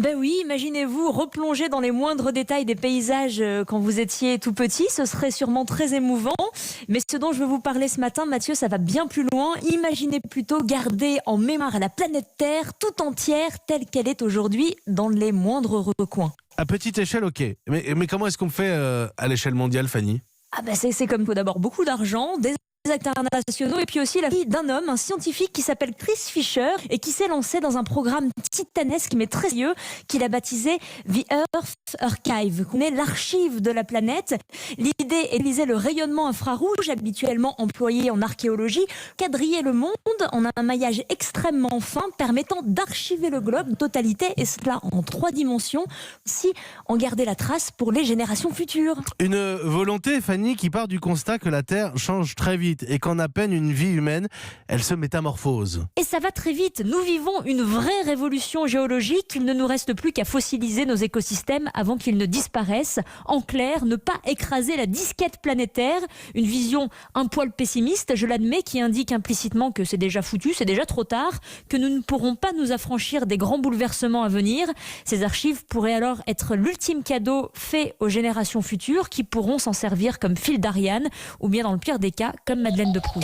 Ben oui, imaginez-vous replonger dans les moindres détails des paysages quand vous étiez tout petit. Ce serait sûrement très émouvant. Mais ce dont je veux vous parler ce matin, Mathieu, ça va bien plus loin. Imaginez plutôt garder en mémoire la planète Terre tout entière telle qu'elle est aujourd'hui dans les moindres recoins. À petite échelle, ok. Mais comment est-ce qu'on fait à l'échelle mondiale, Fanny? Ah ben c'est comme tout d'abord beaucoup d'argent, des acteurs internationaux et puis aussi la vie d'un homme, un scientifique qui s'appelle Chris Fisher et qui s'est lancé dans un programme titanesque mais très sérieux qu'il a baptisé The Earth Archive, qu'on est l'archive de la planète. L'idée est d'utiliser le rayonnement infrarouge habituellement employé en archéologie, quadriller le monde en un maillage extrêmement fin permettant d'archiver le globe en totalité et cela en 3 dimensions, si en garder la trace pour les générations futures. Une volonté, Fanny, qui part du constat que la Terre change très vite et qu'en à peine une vie humaine, elle se métamorphose. Et ça va très vite. Nous vivons une vraie révolution géologique. Il ne nous reste plus qu'à fossiliser nos écosystèmes avant qu'ils ne disparaissent. En clair, ne pas écraser la disquette planétaire. Une vision un poil pessimiste, je l'admets, qui indique implicitement que c'est déjà foutu, c'est déjà trop tard, que nous ne pourrons pas nous affranchir des grands bouleversements à venir. Ces archives pourraient alors être l'ultime cadeau fait aux générations futures qui pourront s'en servir comme fil d'Ariane ou bien dans le pire des cas comme Madeleine de Proust.